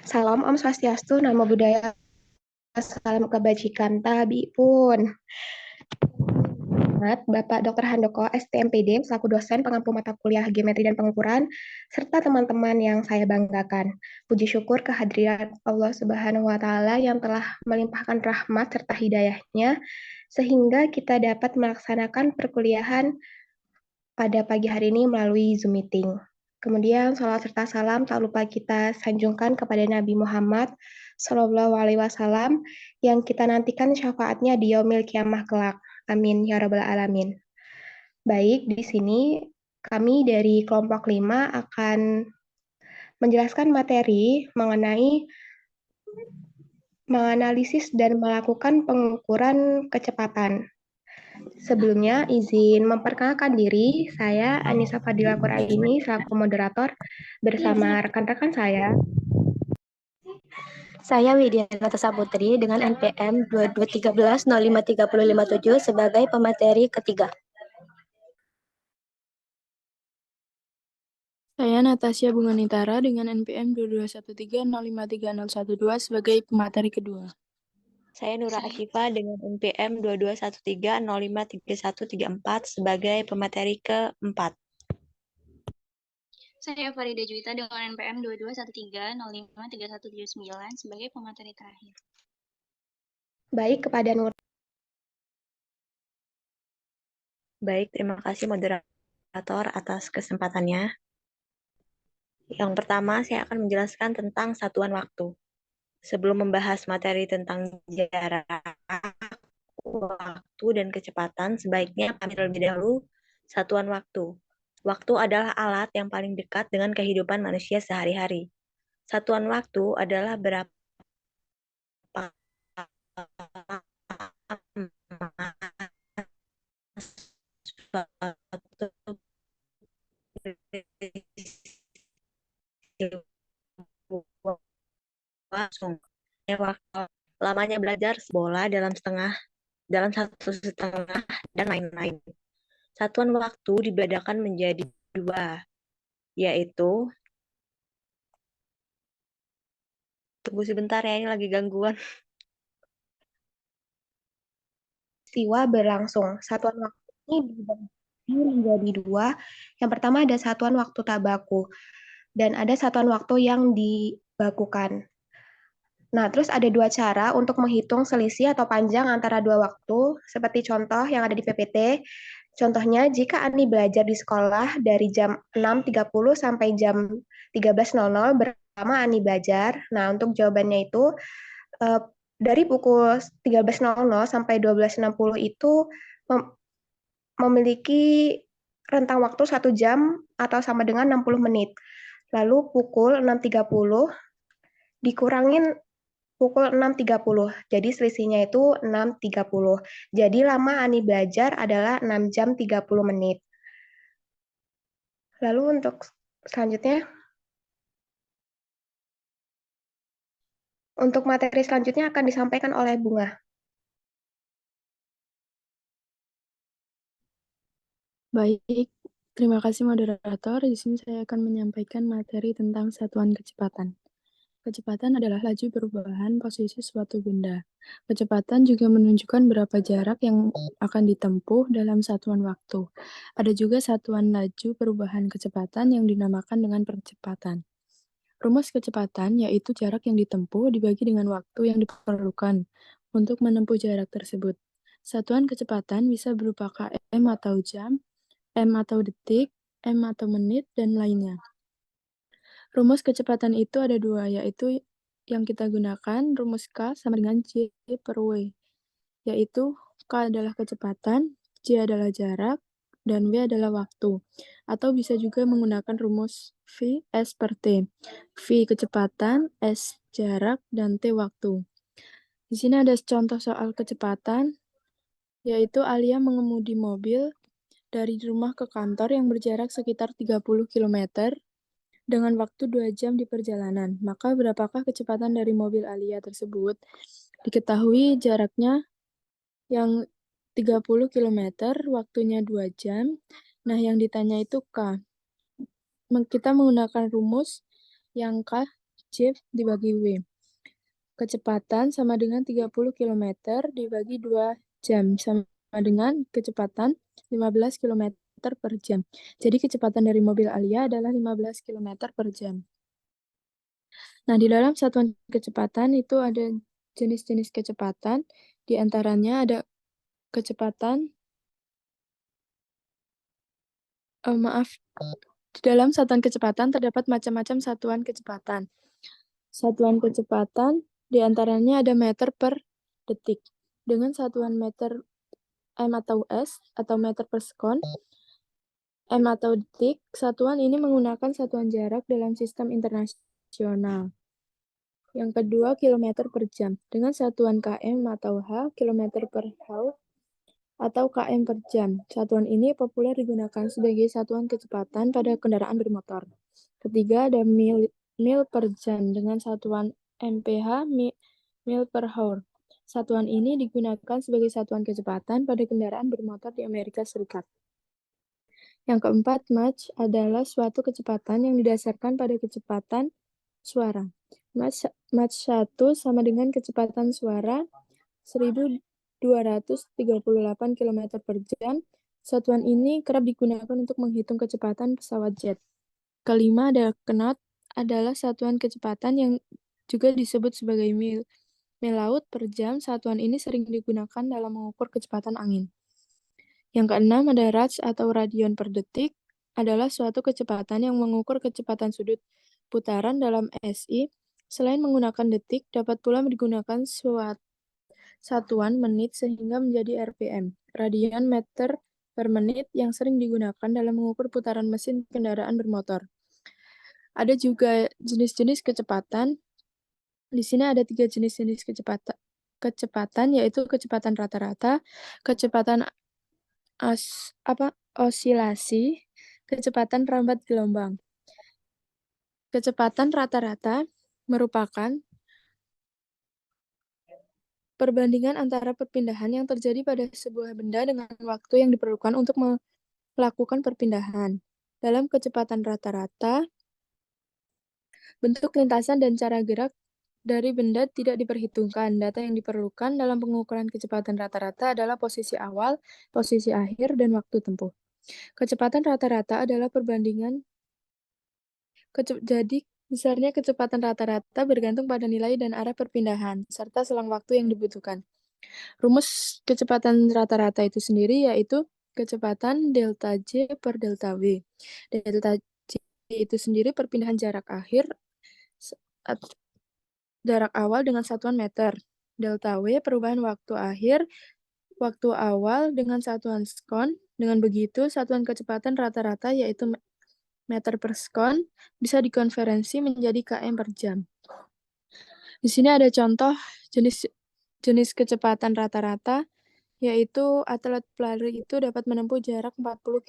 Salam Om Swastiastu, Namo Buddhaya, salam kebajikan, Tabi pun. Bapak Dr. Handoko, STMPD, selaku dosen pengampu mata kuliah Geometri dan Pengukuran, serta teman-teman yang saya banggakan. Puji syukur kehadiran Allah Subhanahu wa Ta'ala yang telah melimpahkan rahmat serta hidayahnya, sehingga kita dapat melaksanakan perkuliahan pada pagi hari ini melalui Zoom meeting. Kemudian salat serta salam tak lupa kita sanjungkan kepada Nabi Muhammad Shallallahu Alaihi Wasallam yang kita nantikan syafaatnya di yaumil kiamah kelak. Amin ya rabbal alamin. Baik, di sini kami dari kelompok 5 akan menjelaskan materi mengenai menganalisis dan melakukan pengukuran kecepatan. Sebelumnya, izin memperkenalkan diri, saya Anissa Fadila Quraini selaku moderator bersama rekan-rekan saya. Saya Widianata Saputri dengan NPM 2213-053057 sebagai pemateri ketiga. Saya Natasha Bunganitara dengan NPM 2213-053012 sebagai pemateri kedua. Saya Nura Ashifa dengan NPM 2213-053134 sebagai pemateri keempat. Saya Farida Juwita dengan NPM 2213-053179 sebagai pemateri terakhir. Baik, kepada Nur. Baik, terima kasih moderator atas kesempatannya. Yang pertama, saya akan menjelaskan tentang satuan waktu. Sebelum membahas materi tentang jarak, waktu, dan kecepatan, sebaiknya kami terlebih dahulu satuan waktu. Waktu adalah alat yang paling dekat dengan kehidupan manusia sehari-hari. Satuan waktu adalah berapa langsung. Waktu lamanya belajar bola dalam satu setengah dan lain-lain. Satuan waktu dibedakan menjadi dua, yaitu tunggu sebentar ya, ini lagi gangguan. Peristiwa berlangsung. Satuan waktu ini dibagi menjadi dua. Yang pertama ada satuan waktu tabaku dan ada satuan waktu yang dibakukan. Nah, terus ada dua cara untuk menghitung selisih atau panjang antara dua waktu, seperti contoh yang ada di PPT. Contohnya, jika Ani belajar di sekolah dari jam 6.30 sampai jam 13.00 bersama Ani belajar. Nah, untuk jawabannya itu, dari pukul 13.00 sampai 12.60 itu memiliki rentang waktu 1 jam atau sama dengan 60 menit. Lalu pukul 6.30 dikurangin pukul 6.30. Jadi selisihnya itu 6.30. Jadi lama Ani belajar adalah 6 jam 30 menit. Lalu untuk selanjutnya, untuk materi selanjutnya akan disampaikan oleh Bunga. Baik, terima kasih moderator. Di sini saya akan menyampaikan materi tentang satuan kecepatan. Kecepatan adalah laju perubahan posisi suatu benda. Kecepatan juga menunjukkan berapa jarak yang akan ditempuh dalam satuan waktu. Ada juga satuan laju perubahan kecepatan yang dinamakan dengan percepatan. Rumus kecepatan yaitu jarak yang ditempuh dibagi dengan waktu yang diperlukan untuk menempuh jarak tersebut. Satuan kecepatan bisa berupa km atau jam, m atau detik, m atau menit, dan lainnya. Rumus kecepatan itu ada dua, yaitu yang kita gunakan, rumus K sama dengan J per W, yaitu K adalah kecepatan, J adalah jarak, dan W adalah waktu. Atau bisa juga menggunakan rumus V S per T. V kecepatan, S jarak, dan T waktu. Di sini ada contoh soal kecepatan, yaitu Alia mengemudi mobil dari rumah ke kantor yang berjarak sekitar 30 km dengan waktu 2 jam di perjalanan. Maka berapakah kecepatan dari mobil Alia tersebut? Diketahui jaraknya yang 30 km, waktunya 2 jam. Nah, yang ditanya itu K. Kita menggunakan rumus yang K J dibagi W. Kecepatan sama dengan 30 km dibagi 2 jam, sama dengan kecepatan 15 km per jam. Jadi kecepatan dari mobil Alia adalah 15 km per jam. Nah, di dalam satuan kecepatan itu ada jenis-jenis kecepatan, di antaranya ada kecepatan, di dalam satuan kecepatan terdapat macam-macam satuan kecepatan. Satuan kecepatan di antaranya ada meter per detik. Dengan satuan meter M atau S atau meter per sekon, M atau detik, satuan ini menggunakan satuan jarak dalam sistem internasional. Yang kedua, kilometer per jam. Dengan satuan km atau H, kilometer per hour, atau km per jam. Satuan ini populer digunakan sebagai satuan kecepatan pada kendaraan bermotor. Ketiga, ada mil per jam dengan satuan mph, mil per hour. Satuan ini digunakan sebagai satuan kecepatan pada kendaraan bermotor di Amerika Serikat. Yang keempat, Mach adalah suatu kecepatan yang didasarkan pada kecepatan suara. Mach 1 sama dengan kecepatan suara 1238 km per jam. Satuan ini kerap digunakan untuk menghitung kecepatan pesawat jet. Kelima, ada knot adalah satuan kecepatan yang juga disebut sebagai mil laut per jam. Satuan ini sering digunakan dalam mengukur kecepatan angin. Yang keenam, ada raj atau radian per detik, adalah suatu kecepatan yang mengukur kecepatan sudut putaran dalam SI. Selain menggunakan detik, dapat pula digunakan satuan menit sehingga menjadi RPM, radian meter per menit, yang sering digunakan dalam mengukur putaran mesin kendaraan bermotor. Ada juga jenis-jenis kecepatan. Di sini ada 3 jenis-jenis kecepatan, yaitu kecepatan rata-rata, kecepatan osilasi, kecepatan rambat gelombang. Kecepatan rata-rata merupakan perbandingan antara perpindahan yang terjadi pada sebuah benda dengan waktu yang diperlukan untuk melakukan perpindahan. Dalam kecepatan rata-rata, bentuk lintasan dan cara gerak dari benda tidak diperhitungkan. Data yang diperlukan dalam pengukuran kecepatan rata-rata adalah posisi awal, posisi akhir, dan waktu tempuh. Kecepatan rata-rata adalah perbandingan. Jadi, besarnya kecepatan rata-rata bergantung pada nilai dan arah perpindahan, serta selang waktu yang dibutuhkan. Rumus kecepatan rata-rata itu sendiri yaitu kecepatan delta J per delta W. Delta J itu sendiri perpindahan jarak awal dengan satuan meter. Delta W perubahan waktu awal dengan satuan sekon. Dengan begitu, satuan kecepatan rata-rata yaitu meter per sekon bisa dikonversi menjadi km per jam. Di sini ada contoh jenis kecepatan rata-rata, yaitu atlet pelari itu dapat menempuh jarak 40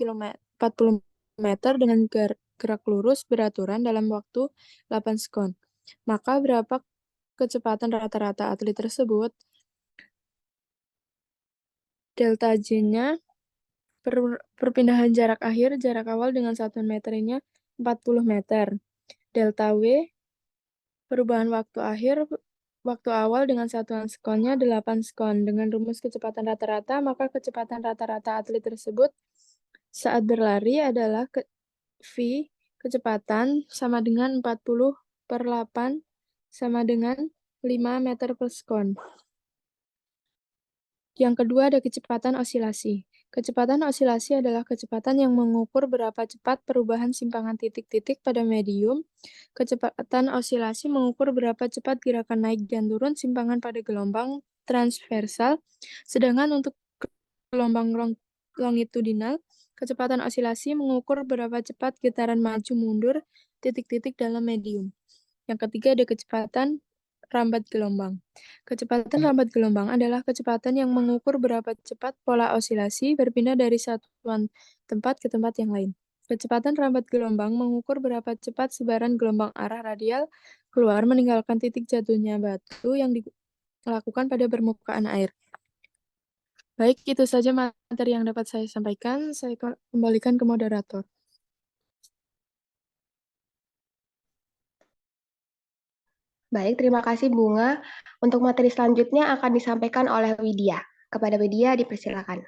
meter dengan gerak lurus beraturan dalam waktu 8 sekon. Maka berapa kecepatan rata-rata atlet tersebut? Delta J-nya perpindahan jarak awal dengan satuan meternya 40 meter. Delta W perubahan waktu awal dengan satuan sekonnya 8 sekon. Dengan rumus kecepatan rata-rata, maka kecepatan rata-rata atlet tersebut saat berlari adalah V kecepatan sama dengan 40 per 8 sama dengan 5 meter per sekon. Yang kedua ada kecepatan osilasi. Kecepatan osilasi adalah kecepatan yang mengukur berapa cepat perubahan simpangan titik-titik pada medium. Kecepatan osilasi mengukur berapa cepat gerakan naik dan turun simpangan pada gelombang transversal. Sedangkan untuk gelombang longitudinal, kecepatan osilasi mengukur berapa cepat getaran maju mundur titik-titik dalam medium. Yang ketiga ada kecepatan rambat gelombang. Kecepatan rambat gelombang adalah kecepatan yang mengukur berapa cepat pola osilasi berpindah dari satuan tempat ke tempat yang lain. Kecepatan rambat gelombang mengukur berapa cepat sebaran gelombang arah radial keluar meninggalkan titik jatuhnya batu yang dilakukan pada permukaan air. Baik, itu saja materi yang dapat saya sampaikan. Saya kembalikan ke moderator. Baik, terima kasih Bunga. Untuk materi selanjutnya akan disampaikan oleh Widya. Kepada Widya dipersilakan.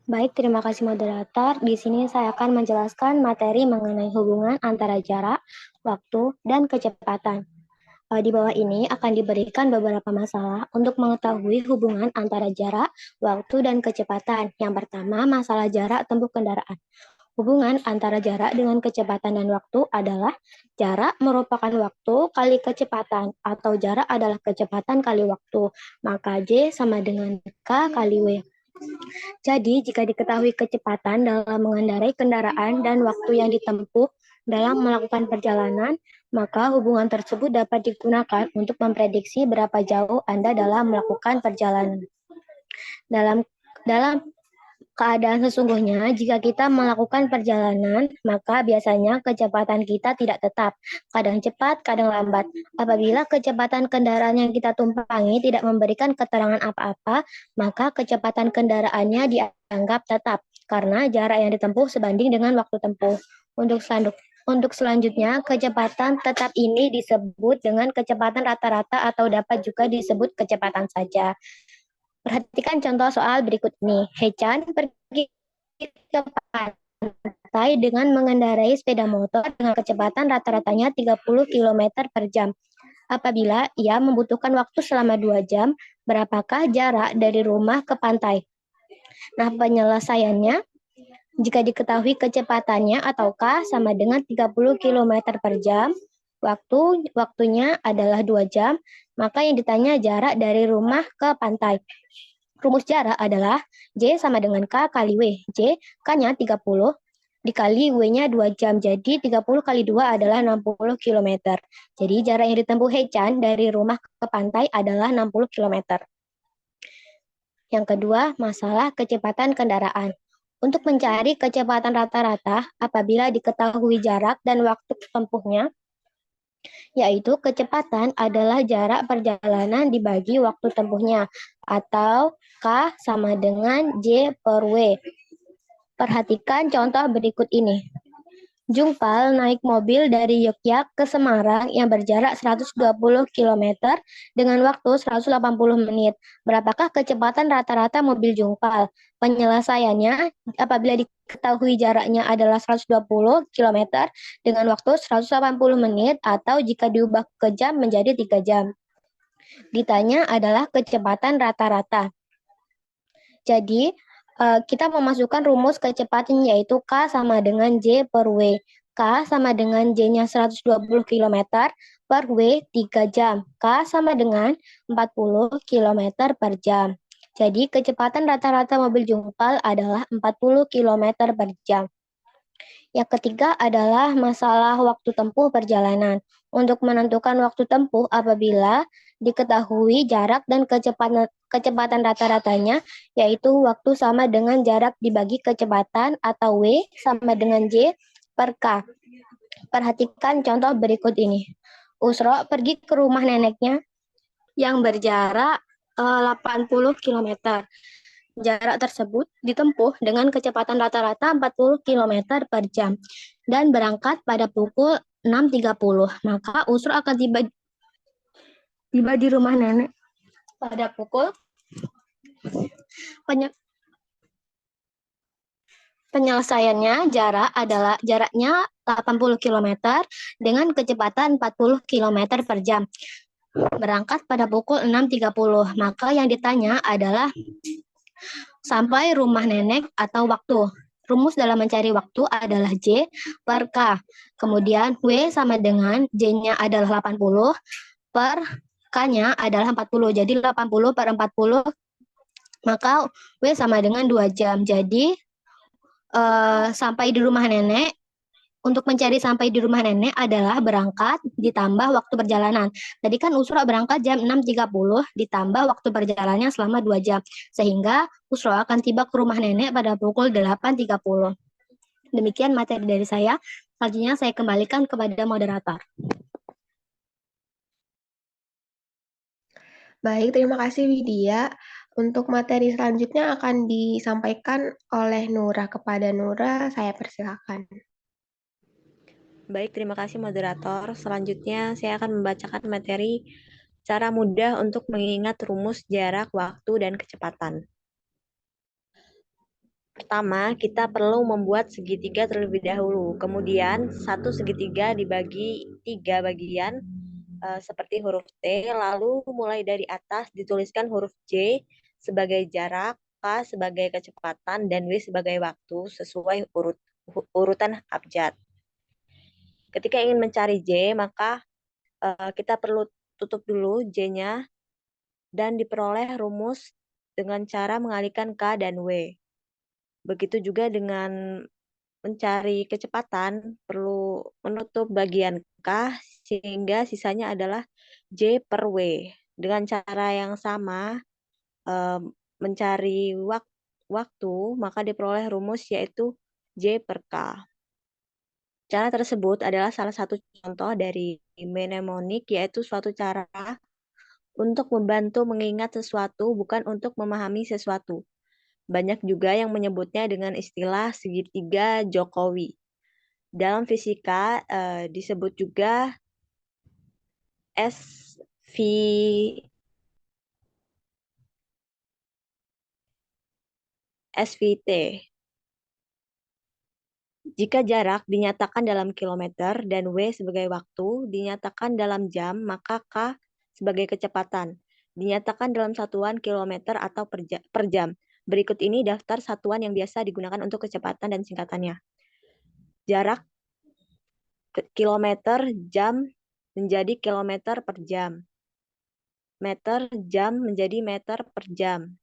Baik, terima kasih moderator. Di sini saya akan menjelaskan materi mengenai hubungan antara jarak, waktu, dan kecepatan. Di bawah ini akan diberikan beberapa masalah untuk mengetahui hubungan antara jarak, waktu, dan kecepatan. Yang pertama, masalah jarak tempuh kendaraan. Hubungan antara jarak dengan kecepatan dan waktu adalah jarak merupakan waktu kali kecepatan, atau jarak adalah kecepatan kali waktu. Maka J sama dengan K kali W. Jadi, jika diketahui kecepatan dalam mengendarai kendaraan dan waktu yang ditempuh dalam melakukan perjalanan, maka hubungan tersebut dapat digunakan untuk memprediksi berapa jauh Anda dalam melakukan perjalanan. Dalam keadaan sesungguhnya, jika kita melakukan perjalanan, maka biasanya kecepatan kita tidak tetap, kadang cepat, kadang lambat. Apabila kecepatan kendaraan yang kita tumpangi tidak memberikan keterangan apa-apa, maka kecepatan kendaraannya dianggap tetap, karena jarak yang ditempuh sebanding dengan waktu tempuh. Untuk selanjutnya, kecepatan tetap ini disebut dengan kecepatan rata-rata atau dapat juga disebut kecepatan saja. Perhatikan contoh soal berikut ini. Hechan pergi ke pantai dengan mengendarai sepeda motor dengan kecepatan rata-ratanya 30 km per jam. Apabila ia membutuhkan waktu selama 2 jam, berapakah jarak dari rumah ke pantai? Nah, penyelesaiannya, jika diketahui kecepatannya atau K sama dengan 30 km per jam, waktunya adalah 2 jam, maka yang ditanya jarak dari rumah ke pantai. Rumus jarak adalah J sama dengan K kali W. J, K-nya 30, dikali W-nya 2 jam. Jadi 30 kali 2 adalah 60 km. Jadi jarak yang ditempuh Hechan dari rumah ke pantai adalah 60 km. Yang kedua, masalah kecepatan kendaraan. Untuk mencari kecepatan rata-rata apabila diketahui jarak dan waktu tempuhnya, yaitu kecepatan adalah jarak perjalanan dibagi waktu tempuhnya, atau K sama dengan J per W. Perhatikan contoh berikut ini. Jungpal naik mobil dari Yogyakarta ke Semarang yang berjarak 120 km dengan waktu 180 menit. Berapakah kecepatan rata-rata mobil Jungpal? Penyelesaiannya, apabila diketahui jaraknya adalah 120 km dengan waktu 180 menit atau jika diubah ke jam menjadi 3 jam. Ditanya adalah kecepatan rata-rata. Jadi, kita memasukkan rumus kecepatan yaitu K sama dengan J per W. K sama dengan J-nya 120 km per W 3 jam. K sama dengan 40 km per jam. Jadi kecepatan rata-rata mobil Jungpal adalah 40 km per jam. Yang ketiga adalah masalah waktu tempuh perjalanan. Untuk menentukan waktu tempuh apabila diketahui jarak dan kecepatan rata-ratanya, yaitu waktu sama dengan jarak dibagi kecepatan atau W sama dengan J per K. Perhatikan contoh berikut ini. Usro pergi ke rumah neneknya yang berjarak 80 km. Jarak tersebut ditempuh dengan kecepatan rata-rata 40 km per jam dan berangkat pada pukul 6.30. Maka Usro akan tiba di rumah nenek pada pukul penyelesaiannya jaraknya 80 km dengan kecepatan 40 km per jam. Berangkat pada pukul 6.30. Maka yang ditanya adalah sampai rumah nenek atau waktu. Rumus dalam mencari waktu adalah J per K. Kemudian W sama dengan J-nya adalah 80 per K-nya adalah 40. Jadi 80 per 40, maka W sama dengan 2 jam. Jadi sampai di rumah nenek, untuk mencari sampai di rumah nenek adalah berangkat ditambah waktu perjalanan. Tadi kan Usro berangkat jam 6.30 ditambah waktu perjalanannya selama 2 jam. Sehingga Usro akan tiba ke rumah nenek pada pukul 8.30. Demikian materi dari saya. Selanjutnya saya kembalikan kepada moderator. Baik, terima kasih Widya. Untuk materi selanjutnya akan disampaikan oleh Nura. Kepada Nura, saya persilakan. Baik, terima kasih moderator. Selanjutnya saya akan membacakan materi cara mudah untuk mengingat rumus jarak, waktu, dan kecepatan. Pertama, kita perlu membuat segitiga terlebih dahulu. Kemudian, satu segitiga dibagi 3 bagian seperti huruf T. Lalu mulai dari atas dituliskan huruf J sebagai jarak, K sebagai kecepatan, dan W sebagai waktu sesuai urutan abjad. Ketika ingin mencari J, maka kita perlu tutup dulu J-nya dan diperoleh rumus dengan cara mengalihkan K dan W. Begitu juga dengan mencari kecepatan, perlu menutup bagian K sehingga sisanya adalah J per W. Dengan cara yang sama, mencari waktu, maka diperoleh rumus yaitu J per K. Cara tersebut adalah salah satu contoh dari mnemonik, yaitu suatu cara untuk membantu mengingat sesuatu, bukan untuk memahami sesuatu. Banyak juga yang menyebutnya dengan istilah segitiga Jokowi. Dalam fisika disebut juga SVT. Jika jarak dinyatakan dalam kilometer dan W sebagai waktu dinyatakan dalam jam, maka K sebagai kecepatan dinyatakan dalam satuan kilometer atau per jam. Berikut ini daftar satuan yang biasa digunakan untuk kecepatan dan singkatannya. Jarak kilometer jam menjadi kilometer per jam. Meter jam menjadi meter per jam.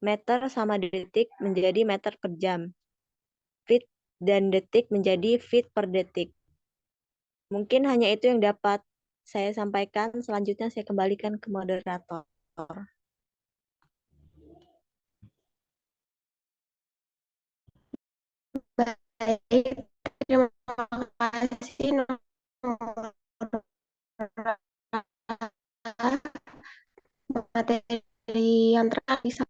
Meter sama detik menjadi meter per jam. Feet dan detik menjadi feet per detik. Mungkin hanya itu yang dapat saya sampaikan. Selanjutnya saya kembalikan ke moderator. Baik, terima kasih materi yang terakhir.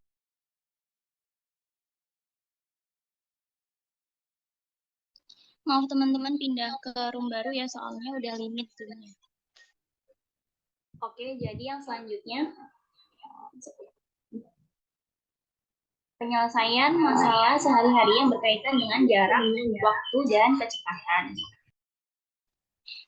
Mau teman-teman pindah ke room baru ya, soalnya udah limit zoom-nya. Oke, jadi yang selanjutnya penyelesaian masalah sehari-hari yang berkaitan dengan jarak, waktu, dan kecepatan.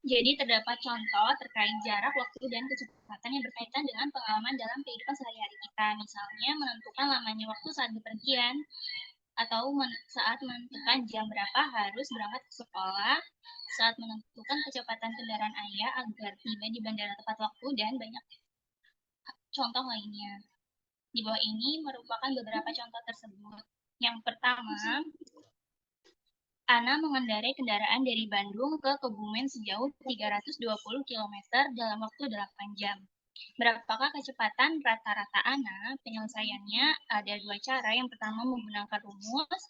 Jadi terdapat contoh terkait jarak, waktu, dan kecepatan yang berkaitan dengan pengalaman dalam kehidupan sehari-hari kita. Misalnya menentukan lamanya waktu saat bepergian, atau saat menentukan jam berapa harus berangkat ke sekolah, saat menentukan kecepatan kendaraan ayah agar tiba di bandara tepat waktu, dan banyak contoh lainnya. Di bawah ini merupakan beberapa contoh tersebut. Yang pertama, Ana mengendarai kendaraan dari Bandung ke Kebumen sejauh 320 km dalam waktu 8 jam. Berapakah kecepatan rata-rata Ana? Penyelesaiannya ada dua cara. Yang pertama menggunakan rumus.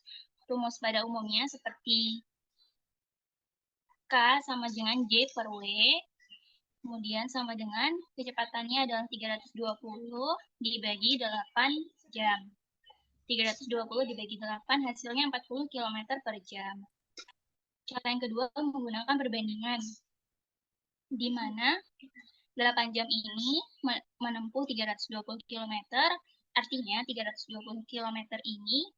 Rumus pada umumnya seperti K sama dengan J per W. Kemudian sama dengan kecepatannya adalah 320 dibagi 8 jam. 320 dibagi 8 hasilnya 40 km per jam. Cara yang kedua menggunakan perbandingan, di mana 8 jam ini menempuh 320 km, artinya 320 km ini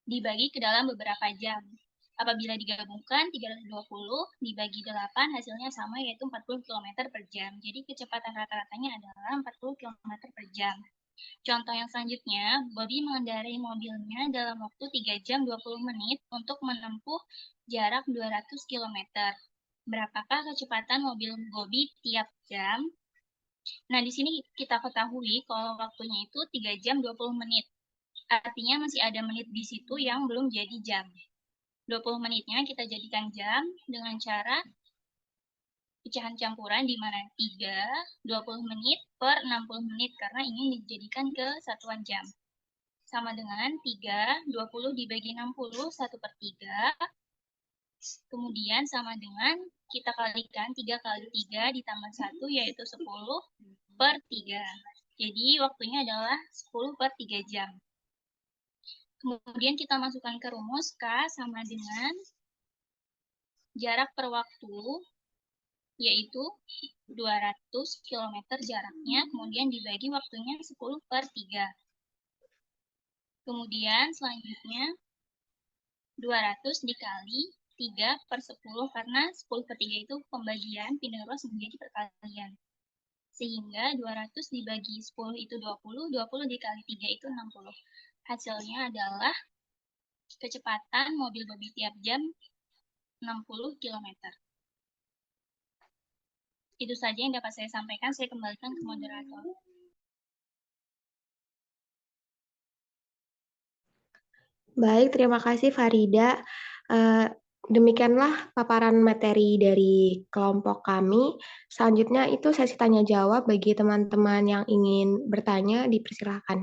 dibagi ke dalam beberapa jam. Apabila digabungkan, 320 dibagi 8 hasilnya sama, yaitu 40 km per jam. Jadi kecepatan rata-ratanya adalah 40 km per jam. Contoh yang selanjutnya, Bobby mengendarai mobilnya dalam waktu 3 jam 20 menit untuk menempuh jarak 200 km. Berapakah kecepatan mobil Bobby tiap jam? Nah, di sini kita ketahui kalau waktunya itu 3 jam 20 menit. Artinya masih ada menit di situ yang belum jadi jam. 20 menitnya kita jadikan jam dengan cara pecahan campuran di mana 3, 20 menit per 60 menit karena ingin dijadikan ke satuan jam. Sama dengan 3, 20 dibagi 60, 1 per 3. Kemudian sama dengan kita kalikan 3 kali 3 ditambah 1 yaitu 10 per 3. Jadi waktunya adalah 10 per 3 jam. Kemudian kita masukkan ke rumus K sama dengan jarak per waktu, yaitu 200 km jaraknya, kemudian dibagi waktunya 10/3. Kemudian selanjutnya 200 dikali 3/10, karena 10/3 itu pembagian, pindah ruas menjadi perkalian. Sehingga 200 dibagi 10 itu 20, 20 dikali 3 itu 60. Hasilnya adalah kecepatan mobil Bobby tiap jam 60 km. Itu saja yang dapat saya sampaikan. Saya kembalikan ke moderator. Baik, terima kasih Farida. Demikianlah paparan materi dari kelompok kami. Selanjutnya itu sesi tanya jawab bagi teman-teman yang ingin bertanya, dipersilakan.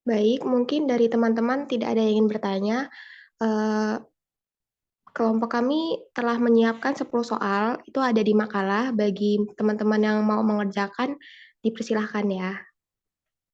Baik, mungkin dari teman-teman tidak ada yang ingin bertanya. Kelompok kami telah menyiapkan 10 soal, itu ada di makalah. Bagi teman-teman yang mau mengerjakan, dipersilahkan ya.